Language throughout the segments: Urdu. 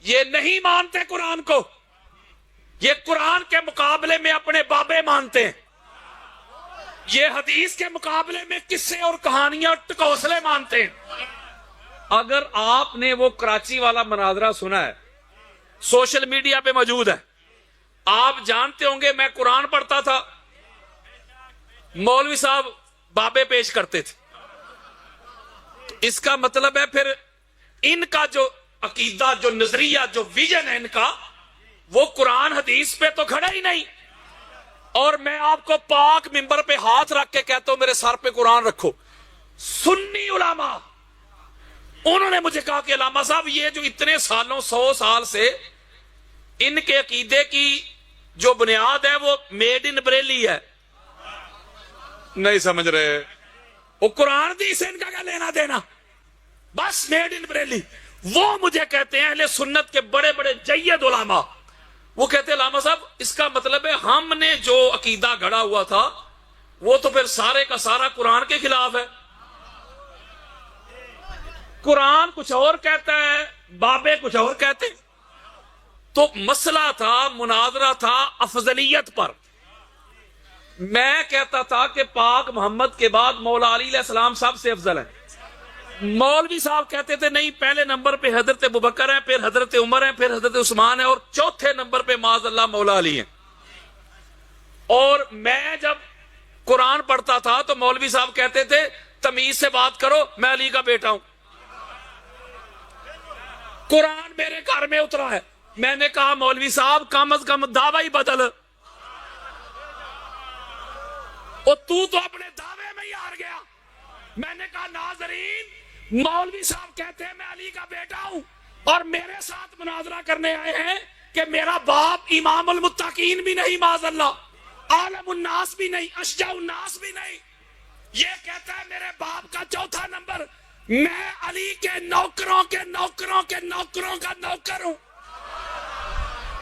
یہ نہیں مانتے قرآن کو، یہ قرآن کے مقابلے میں اپنے بابے مانتے ہیں، یہ حدیث کے مقابلے میں قصے اور کہانیاں اور ٹکوسلے مانتے ہیں۔ اگر آپ نے وہ کراچی والا مناظرہ سنا ہے، سوشل میڈیا پہ موجود ہے، آپ جانتے ہوں گے میں قرآن پڑھتا تھا، مولوی صاحب بابے پیش کرتے تھے۔ اس کا مطلب ہے پھر ان کا جو عقیدہ، جو نظریہ، جو ویژن ہے ان کا، وہ قرآن حدیث پہ تو کھڑا ہی نہیں۔ اور میں آپ کو پاک منبر پہ ہاتھ رکھ کے کہتا ہوں میرے سر پہ قرآن رکھو، سنی علماء انہوں نے مجھے کہا کہ علامہ صاحب یہ جو اتنے سالوں، 100 سال سے ان کے عقیدے کی جو بنیاد ہے وہ میڈ ان بریلی ہے۔ نہیں سمجھ رہے، وہ قرآن دی سے ان کا کیا لینا دینا، بس میڈ ان بریلی۔ وہ مجھے کہتے ہیں اہل سنت کے بڑے بڑے جید علماء، وہ کہتے ہیں علامہ صاحب اس کا مطلب ہے ہم نے جو عقیدہ گھڑا ہوا تھا وہ تو پھر سارے کا سارا قرآن کے خلاف ہے۔ قرآن کچھ اور کہتا ہے، بابے کچھ اور کہتے ہیں۔ تو مسئلہ تھا، مناظرہ تھا افضلیت پر۔ میں کہتا تھا کہ پاک محمد کے بعد مولا علی علیہ السلام سب سے افضل ہے۔ مولوی صاحب کہتے تھے نہیں، پہلے نمبر پہ حضرت ابوبکر ہیں، پھر حضرت عمر ہیں، پھر حضرت عثمان ہیں، اور چوتھے نمبر پہ معاذ اللہ مولا علی ہیں۔ اور میں جب قرآن پڑھتا تھا تو مولوی صاحب کہتے تھے تمیز سے بات کرو، میں علی کا بیٹا ہوں۔ قرآن میرے گھر میں اترا ہے، میں نے کہا مولوی صاحب کم از کم دعویٰ ہی بدل، اور تو اپنے دعوے میں ہی ہار گیا۔ میں نے کہا ناظرین، مولوی صاحب کہتے ہیں میں علی کا بیٹا ہوں اور میرے ساتھ مناظرہ کرنے آئے ہیں کہ میرا باپ امام المتقین بھی نہیں، معاذ اللہ، عالم الناس بھی نہیں، اشجع الناس بھی نہیں۔ یہ کہتا ہے میرے باپ کا چوتھا نمبر، میں علی کے نوکروں کے نوکروں کے نوکروں کا نوکر ہوں۔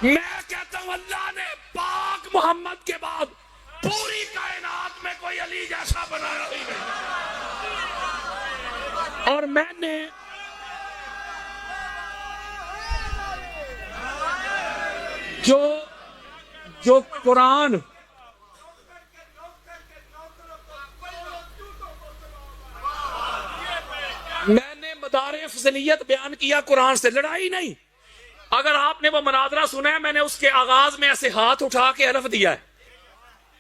میں کہتا ہوں اللہ نے پاک محمد کے بعد پوری کائنات میں کوئی علی جیسا بنایا ہی نہیں۔ اور میں نے جو قرآن میں نے مدار افضلیت بیان کیا قرآن سے، لڑائی نہیں۔ اگر آپ نے وہ مناظرہ سنا ہے، میں نے اس کے آغاز میں ایسے ہاتھ اٹھا کے حلف دیا ہے،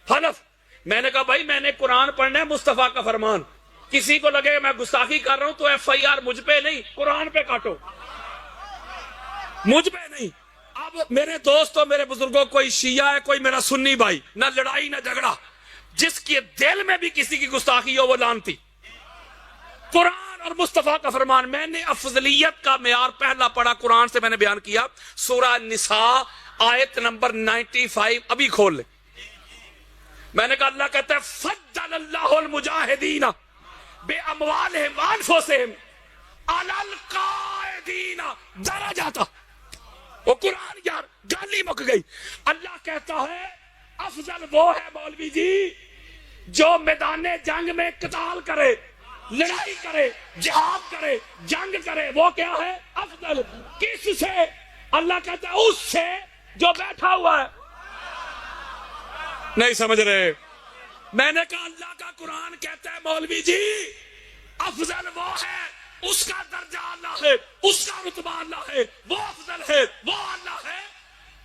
حلف۔ میں نے کہا بھائی میں نے قرآن پڑھنا ہے، مصطفیٰ کا فرمان، کسی کو لگے میں گستاخی کر رہا ہوں تو ایف آئی آر مجھ پہ نہیں، قرآن پہ کاٹو، مجھ پہ نہیں۔ اب میرے دوستوں، میرے بزرگوں، کوئی شیعہ ہے، کوئی میرا سنی بھائی، نہ لڑائی نہ جھگڑا، جس کے دل میں بھی کسی کی گستاخی ہو وہ لعنتی۔ قرآن اور مصطفیٰ کا فرمان، میں نے افضلیت کا معیار پہلا پڑھا قرآن سے، میں نے بیان کیا سورہ نساء آیت نمبر 95، ابھی کھول لیں۔ میں نے کہا اللہ کہتا ہے فضل اللہ المجاہدین بِأَمْوَالِهِمْ وَأَنفُسِهِمْ عَلَى الْقَاعِدِينَ دَرَجَاتًا۔ وہ قرآن یار گالی مک گئی۔ اللہ کہتا ہے افضل وہ ہے مولوی جی جو میدان جنگ میں قتال کرے، لڑائی کرے، جہاد کرے، جنگ کرے، وہ کیا ہے افضل۔ کس سے؟ اللہ کہتا ہے اس سے جو بیٹھا ہوا ہے۔ نہیں سمجھ رہے؟ میں نے کہا اللہ کا قرآن کہتا ہے مولوی جی افضل وہ ہے، اس کا درجہ اللہ ہے، اس کا رتبہ اللہ ہے، وہ افضل ہے، وہ اللہ ہے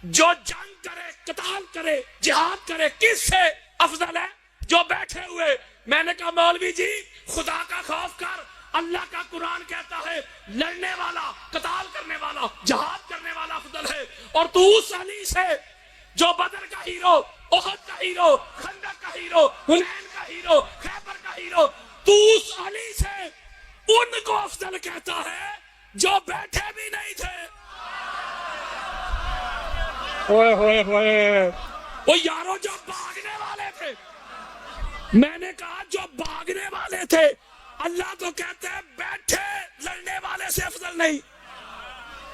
جو جنگ کرے، قتال کرے، جہاد کرے۔ کس سے افضل ہے؟ جو بیٹھے ہوئے۔ میں نے کہا مولوی جی خدا کا خوف کر، اللہ کا قرآن کہتا ہے لڑنے والا، قتال کرنے والا، جہاد کرنے والا افضل ہے، اور تو اس علی سے جو بدر کا ہیرو، احد کا ہیرو، خندق کا ہیرو، حنین کا ہیرو، خیبر کا ہیرو، تو اس علی سے ان کو افضل کہتا ہے جو بیٹھے بھی نہیں تھے۔ ہوئے ہوئے ہوئے، وہ یارو جو بھاگنے والے تھے، میں نے کہا جو بھاگنے والے تھے، اللہ تو کہتے ہیں بیٹھے لڑنے والے سے افضل نہیں،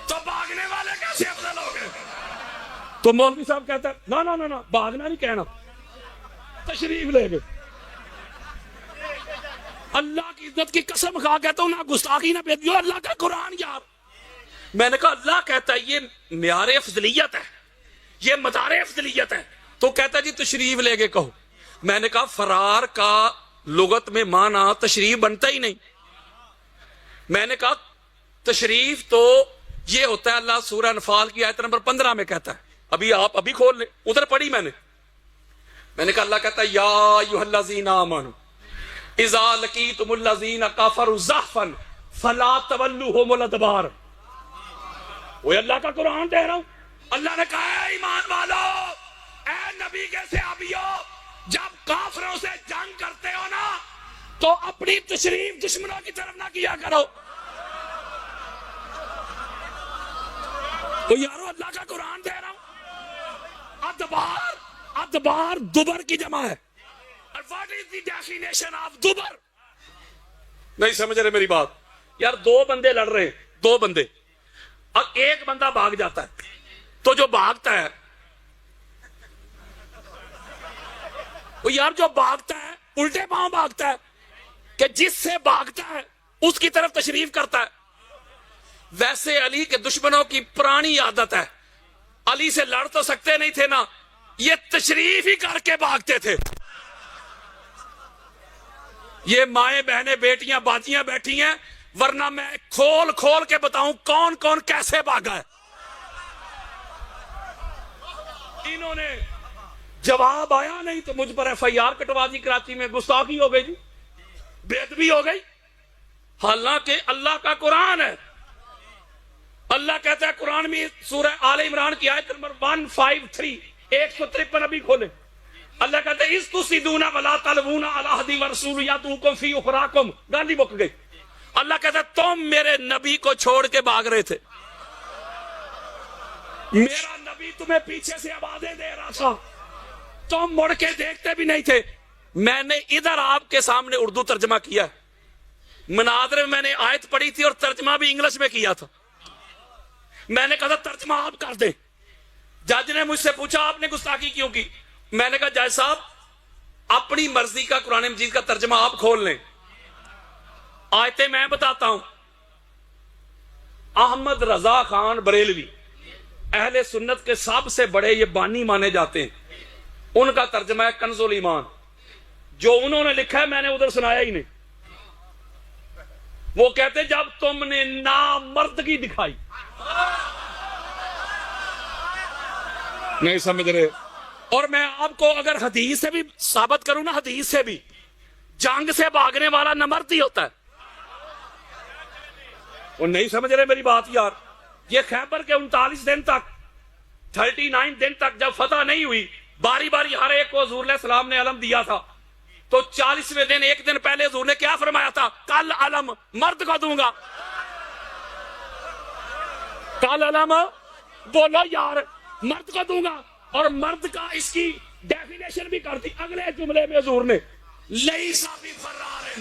تو بھاگنے والے کیسے افضل ہو گئے؟ تو مولوی صاحب کہتا ہے نا نا نا، بھاگنا نہیں کہنا، تشریف لے گئے۔ اللہ کی عزت کی قسم کھا کہتا ہوں نہ گستاخی نہ بیدبی، اللہ کا قرآن یار میں نے کہا اللہ کہتا ہے یہ معیار افضلیت ہے، یہ مدار افضلیت ہے، تو کہتا ہے جی تشریف لے کے کہو۔ میں نے کہا فرار کا لغت میں معنی تشریف بنتا ہی نہیں۔ میں نے کہا تشریف تو یہ ہوتا ہے، اللہ سورہ انفال کی آیت نمبر 15 میں کہتا ہے، ابھی آپ ابھی کھول لیں، ادھر پڑھی میں نے کہا اللہ کہتا ہے یا ایھا الذین آمنوا اذا لقیتم الذین کفروا زحفا فلا تولوہم الادبار۔ وہ اللہ کا قرآن دے رہا ہوں، اللہ نے کہا اے ایمان والو، اے نبی کے صحابیو، جب کافروں سے جنگ کرتے ہو نا تو اپنی تشریف دشمنوں کی طرف نہ کیا کرو۔ تو یارو اللہ کا قرآن دے رہا ہوں۔ ادبار، ادبار دبر کی جمع ہے۔ اور what is the definition of دبر؟ نہیں سمجھ رہے میری بات؟ یار دو بندے لڑ رہے ہیں، دو بندے، اور ایک بندہ بھاگ جاتا ہے، تو جو بھاگتا ہے وہ یار جو بھاگتا ہے الٹے پاؤں بھاگتا ہے کہ جس سے بھاگتا ہے اس کی طرف تشریف کرتا ہے۔ ویسے علی کے دشمنوں کی پرانی عادت ہے، علی سے لڑ تو سکتے نہیں تھے نا، یہ تشریف ہی کر کے بھاگتے تھے۔ یہ مائیں بہنیں بیٹیاں باجیاں بیٹھی ہیں، ورنہ میں کھول کھول کے بتاؤں کون کون کیسے بھاگا ہے۔ انہوں نے جواب آیا نہیں تو مجھ پر ایف آئی آر کٹوا دی، کراچی میں گستاخی ہو گئی جی، بے ادبی ہو گئی، حالانکہ اللہ کا قرآن ہے۔ اللہ کہتا ہے قرآن میں سورہ آل عمران کی آیت نمبر 153 153 ابھی کھولے، اللہ کہتا ہے اِذْ تُفْسِدُونَ وَلَا تَلْوُونَ عَلَىٰ أَحَدٍ وَالرَّسُولُ يَدْعُوكُمْ فِي أُخْرَاكُمْ، گالی بک گئی۔ اللہ کہتا ہے تم میرے نبی کو چھوڑ کے بھاگ رہے تھے، میرا نبی تمہیں پیچھے سے آوازیں دے رہا تھا، تم مڑ کے دیکھتے بھی نہیں تھے۔ میں نے ادھر آپ کے سامنے اردو ترجمہ کیا ہے، مناظرے میں نے آیت پڑھی تھی اور ترجمہ بھی انگلش میں کیا تھا۔ میں نے کہا تھا ترجمہ آپ کر دیں۔ جج نے مجھ سے پوچھا آپ نے گستاخی کیوں کی؟ میں نے کہا جج صاحب اپنی مرضی کا قرآن مجید کا ترجمہ آپ کھول لیں، آیتیں میں بتاتا ہوں۔ احمد رضا خان بریلوی اہل سنت کے سب سے بڑے یہ بانی مانے جاتے ہیں، ان کا ترجمہ ہے کنز الایمان، جو انہوں نے لکھا ہے میں نے ادھر سنایا ہی نہیں۔ وہ کہتے جب تم نے نامردگی دکھائی، نہیں سمجھ رہے، اور میں آپ کو اگر حدیث سے بھی ثابت کروں نا، حدیث سے بھی، جنگ سے بھاگنے والا نامرد ہی ہوتا ہے۔ وہ نہیں سمجھ رہے میری بات یار۔ یہ خیبر کے 39 دن تک، 39 دن تک جب فتح نہیں ہوئی، باری باری ہر ایک کو حضور علیہ السلام نے علم دیا تھا، تو 40ویں دن ایک دن پہلے حضور نے کیا فرمایا تھا؟ کل علم مرد کو دوں گا، کل علم بولو یار مرد کو دوں گا۔ اور مرد کا اس کی ڈیفینیشن بھی کر دی اگلے جملے میں حضور نے، لیسا بفرار،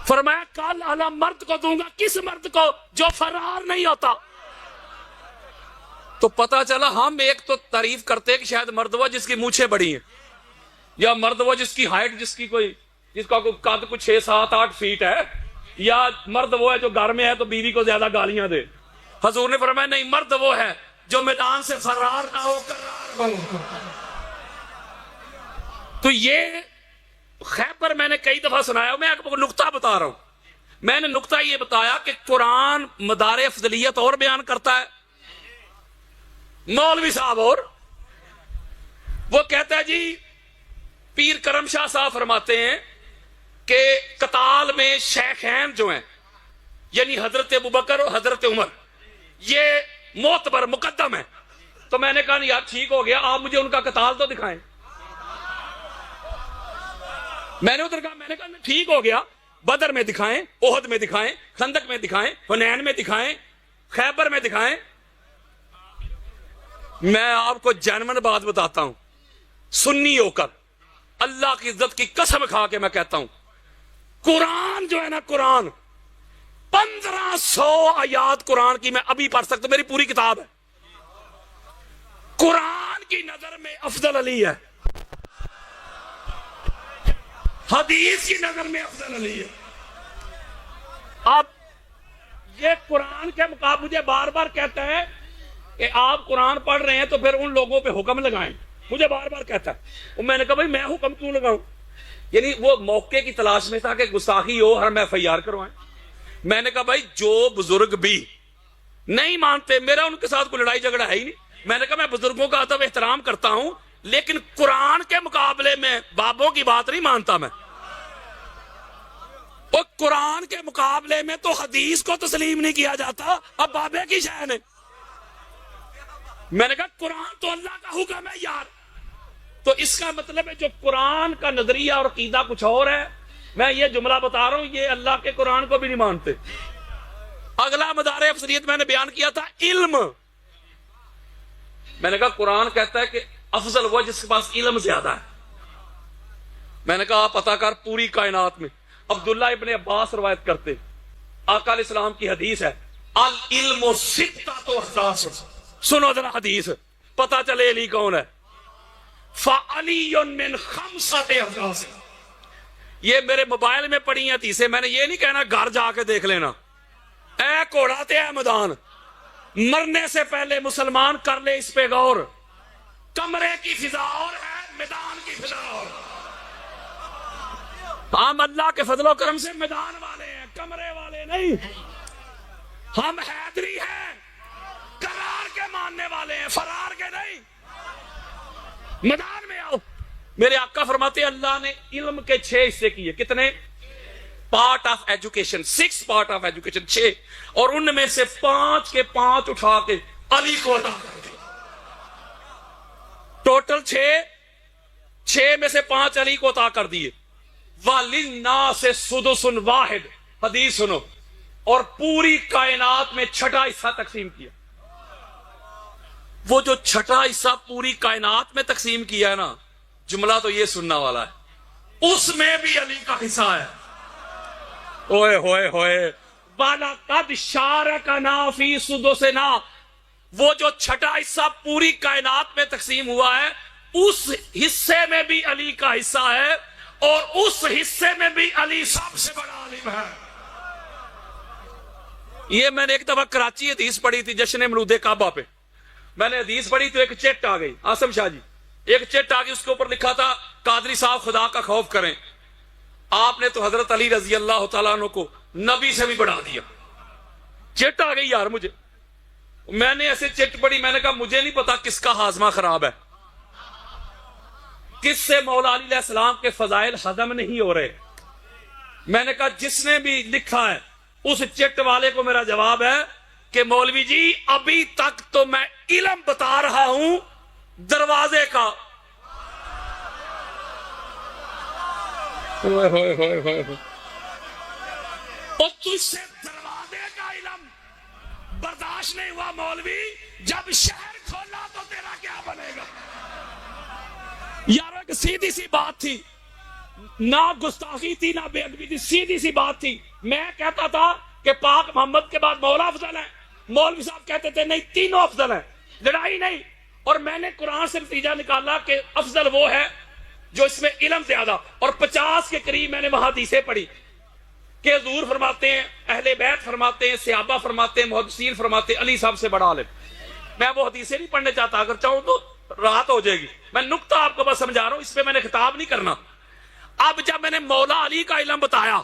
فرمایا کل علم مرد کو دوں گا، کس مرد کو؟ جو فرار نہیں ہوتا۔ تو پتا چلا ہم ایک تو تعریف کرتے کہ شاید مرد وہ جس کی مونچھیں بڑی ہیں، یا مرد وہ جس کی ہائٹ جس کا کوئی قد کچھ 6 7 8 فیٹ ہے، یا مرد وہ ہے جو گھر میں ہے تو بیوی کو زیادہ گالیاں دے۔ حضور نے فرمایا نہیں، مرد وہ ہے جو میدان سے فرار نہ ہو کر۔ تو یہ خیبر میں نے کئی دفعہ سنایا، میں آپ کو نقطہ بتا رہا ہوں۔ میں نے نقطہ یہ بتایا کہ قرآن مدار افضلیت اور بیان کرتا ہے، مولوی صاحب اور وہ کہتا ہے جی، پیر کرم شاہ صاحب فرماتے ہیں کہ قتال میں شیخین جو ہیں، یعنی حضرت ابوبکر اور حضرت عمر، یہ معتبر مقدم ہے۔ تو میں نے کہا یار ٹھیک ہو گیا، آپ مجھے ان کا قتال تو دکھائیں۔ میں نے ادھر کہا، میں نے کہا ٹھیک ہو گیا، بدر میں دکھائیں، احد میں دکھائیں، خندق میں دکھائیں، حنین میں دکھائیں، خیبر میں دکھائیں۔ میں آپ کو جینون بات بتاتا ہوں، سنی ہو کر اللہ کی عزت کی قسم کھا کے میں کہتا ہوں، قرآن جو ہے نا، قرآن 1500 آیات قرآن کی میں ابھی پڑھ سکتا ہوں، میری پوری کتاب ہے۔ قرآن کی نظر میں افضل علی ہے، حدیث کی نظر میں افضل علی ہے۔ اب یہ قرآن کے مقابلے مجھے بار بار کہتا ہے کہ آپ قرآن پڑھ رہے ہیں تو پھر ان لوگوں پہ حکم لگائیں، مجھے بار بار کہتا ہے. اور میں نے کہا بھائی میں حکم کیوں لگاؤں؟ یعنی وہ موقع کی تلاش میں تھا کہ گستاخی ہو ہر میں FIR کروائیں. میں نے کہا بھائی جو بزرگ بھی نہیں مانتے، میرا ان کے ساتھ کوئی لڑائی جھگڑا ہے ہی نہیں. میں نے کہا میں بزرگوں کا ادب احترام کرتا ہوں، لیکن قرآن کے مقابلے میں بابوں کی بات نہیں مانتا میں. اور قرآن کے مقابلے میں تو حدیث کو تسلیم نہیں کیا جاتا، اب بابے کی شأن ہے. میں نے کہا قرآن تو اللہ کا حکم ہے یار. تو اس کا مطلب ہے جو قرآن کا نظریہ اور عقیدہ کچھ اور ہے. میں یہ جملہ بتا رہا ہوں، یہ اللہ کے قرآن کو بھی نہیں مانتے. اگلا مدار افضلیت میں نے بیان کیا تھا علم. میں نے کہا قرآن کہتا ہے کہ افضل وہ جس کے پاس علم زیادہ ہے. میں نے کہا پتہ کر پوری کائنات میں. عبداللہ ابن عباس روایت کرتے، آقا علیہ السلام کی حدیث ہے العلم ستۃ احداث. سنو ذرا حدیث پتہ چلے علی کون ہے. فعلی من خمسۃ احداث. یہ میرے موبائل میں پڑی ہیں حدیثیں، میں نے یہ نہیں کہنا گھر جا کے دیکھ لینا. اے کوڑا تے اے میدان، مرنے سے پہلے مسلمان کر لے اس پہ غور. کمرے کی فضا اور ہے، میدان کی فضا اور. ہم اللہ کے فضل و کرم سے میدان والے ہیں، کمرے والے نہیں. ہم حیدری ہیں، قرار کے ماننے والے ہیں، فرار کے نہیں. میدان میں آؤ. میرے آقا فرماتے ہیں اللہ نے علم کے 6 حصے کیے. کتنے؟ Part of education, 6 part of education 6، اور ان میں سے 5 کے 5 اٹھا کے علی کو عطا کر دی. ٹوٹل 6 میں سے 5 علی کو عطا کر دیے. وَلِلنَّاسِ سُدُسٌ وَاحِدٌ. حدیث سنو. اور پوری کائنات میں 6واں حصہ تقسیم کیا. وہ جو 6واں حصہ پوری کائنات میں تقسیم کیا ہے نا، جملہ تو یہ سننا والا ہے، اس میں بھی علی کا حصہ ہے. اوئے ہوئے ہوئے. وَلَقَدْ شَارَكَنَا فِي سُدُسِنَا. وہ جو 6واں حصہ پوری کائنات میں تقسیم ہوا ہے، اس حصے میں بھی علی کا حصہ ہے، اور اس حصے میں بھی علی سب سے بڑا عالم ہے. یہ میں نے ایک دفعہ کراچی حدیث پڑھی تھی جشن مولود کعبہ پہ. میں نے حدیث پڑھی تو ایک چٹ آ گئی، آصم شاہ جی ایک چٹ آ گئی، اس کے اوپر لکھا تھا قادری صاحب خدا کا خوف کریں. آپ نے تو حضرت علی رضی اللہ تعالیٰ عنہ کو نبی سے بھی بڑھا دیا. چٹ آ گئی یار مجھے. میں نے ایسے چٹ پڑھی، میں نے کہا مجھے نہیں پتا کس کا ہاضمہ خراب ہے، کس سے مولا علی علیہ السلام کے فضائل ہضم نہیں ہو رہے. میں نے کہا جس نے بھی لکھا ہے اس چٹ والے کو میرا جواب ہے کہ مولوی جی ابھی تک تو میں علم بتا رہا ہوں دروازے کا. اور تجھ سے دروازے کا علم برداشت نہیں ہوا مولوی، جب شہر کھولا تو تیرا کیا بنے گا. یار ایک سیدھی سی بات تھی، نہ گستاخی تھی نہ بے ادبی تھی، سیدھی سی بات تھی. میں کہتا تھا کہ پاک محمد کے بعد مولا افضل ہے، مولوی صاحب کہتے تھے نہیں تینوں افضل ہیں. لڑائی نہیں. اور میں نے قرآن سے نتیجہ نکالا کہ افضل وہ ہے جو اس میں علم زیادہ. اور 50 کے قریب میں نے وہاں حدیثیں پڑھی کہ حضور فرماتے ہیں، اہل بیت فرماتے ہیں، صحابہ فرماتے ہیں، محدثین فرماتے ہیں علی صاحب سے بڑا عالم. میں وہ حدیثیں نہیں پڑھنے چاہتا، اگر چاہوں تو راحت ہو جائے گی. میں نقطہ آپ کو بس سمجھا رہا ہوں، اس پہ میں نے خطاب نہیں کرنا. اب جب میں نے مولا علی کا علم بتایا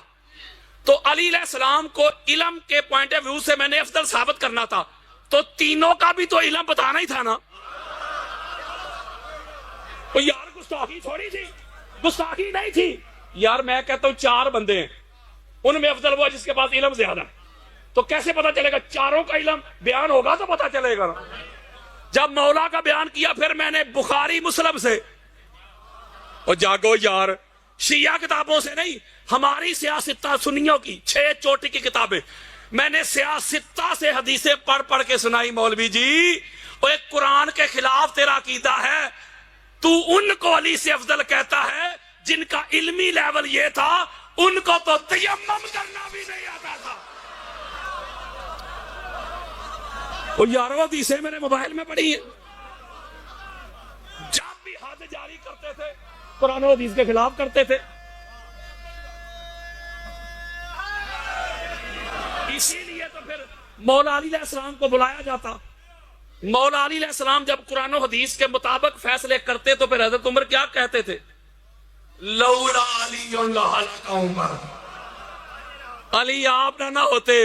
تو علی علیہ السلام کو علم کے پوائنٹ آف ویو سے میں نے افضل ثابت کرنا تھا، تو تینوں کا بھی تو علم بتانا ہی تھا نا. تو یار گستاخی تھوڑی تھی، گستاخی نہیں تھی یار. میں کہتا ہوں 4 بندے ہیں، ان میں افضل وہ جس کے پاس علم زیادہ. تو کیسے پتا چلے گا؟ چاروں کا علم بیان ہوگا تو پتا چلے گا. جب مولا کا بیان کیا پھر میں نے بخاری مسلم سے، اور جاگو یار شیعہ کتابوں سے نہیں، ہماری سیاستہ سنیوں کی 6 چوٹی کی کتابیں، میں نے سیاستہ سے حدیثیں پڑھ پڑھ کے سنائی. مولوی جی وہ ایک قرآن کے خلاف تیرا عقیدہ ہے، تو ان کو علی سے افضل کہتا ہے جن کا علمی لیول یہ تھا ان کو تو تیمم کرنا بھی نہیں آتا تھا. اور یارو حدیثیں میرے موبائل میں پڑھی ہیں. جب بھی حد جاری کرتے تھے قرآن و حدیث کے خلاف کرتے تھے. اسی لیے تو پھر مولا علی علیہ السلام کو بلایا جاتا. مولا علی علیہ السلام جب قرآن و حدیث کے مطابق فیصلے کرتے تو پھر حضرت عمر کیا کہتے تھے؟ لولا علی لہلک عمر. علی آپ نہ ہوتے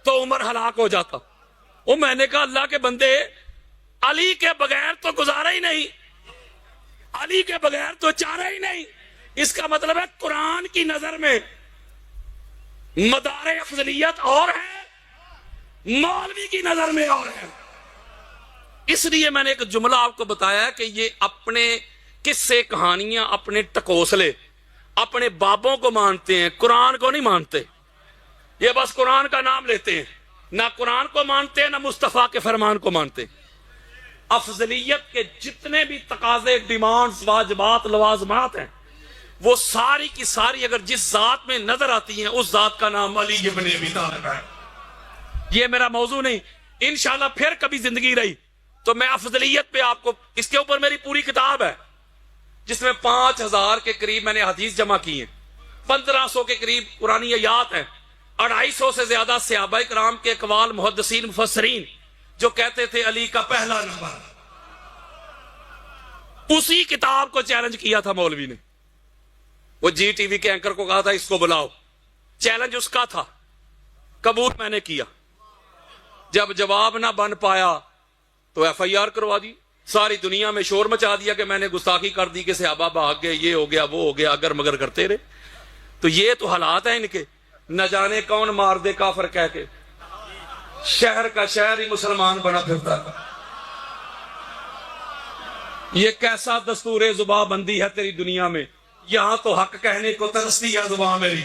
تو عمر ہلاک ہو جاتا. وہ میں نے کہا اللہ کے بندے علی کے بغیر تو گزارا ہی نہیں, علی کے بغیر تو چارہ ہی نہیں. اس کا مطلب ہے قرآن کی نظر میں مدار افضلیت اور ہے, مولوی کی نظر میں اور ہے. اس لیے میں نے ایک جملہ آپ کو بتایا کہ یہ اپنے قصے کہانیاں, اپنے ٹکوسلے, اپنے بابوں کو مانتے ہیں, قرآن کو نہیں مانتے. یہ بس قرآن کا نام لیتے ہیں, نہ قرآن کو مانتے نہ مصطفیٰ کے فرمان کو مانتے. افضلیت کے جتنے بھی تقاضے, ڈیمانڈز, واجبات, لوازمات ہیں, وہ ساری کی ساری اگر جس ذات میں نظر آتی ہیں اس ذات کا نام علی ابن ابی طالب ہے. یہ میرا موضوع نہیں, انشاءاللہ پھر کبھی زندگی رہی تو میں افضلیت پہ آپ کو, اس کے اوپر میری پوری کتاب ہے جس میں 5000 کے قریب میں نے حدیث جمع کی ہیں, 1500 کے قریب قرآنی آیات ہیں, 250 سے زیادہ صحابہ کرام کے اقوال, محدثین, مفسرین جو کہتے تھے علی کا پہلا نمبر. اسی کتاب کو چیلنج کیا تھا مولوی نے. وہ جی ٹی وی کے اینکر کو کہا تھا اس کو بلاؤ, چیلنج اس کا تھا, قبول میں نے کیا. جب جواب نہ بن پایا تو ایف آئی آر کروا دی, ساری دنیا میں شور مچا دیا کہ میں نے گستاخی کر دی کہ صحابہ بھاگ گئے, یہ ہو گیا, وہ ہو گیا, اگر مگر کرتے رہے. تو یہ تو حالات ہیں ان کے, نہ جانے کون مار دے کافر کہہ کے, شہر کا شہر ہی مسلمان بنا پھرتا. یہ کیسا دستور زباں بندی ہے تیری دنیا میں, یہاں تو حق کہنے کو ترستی ہے زباں میری.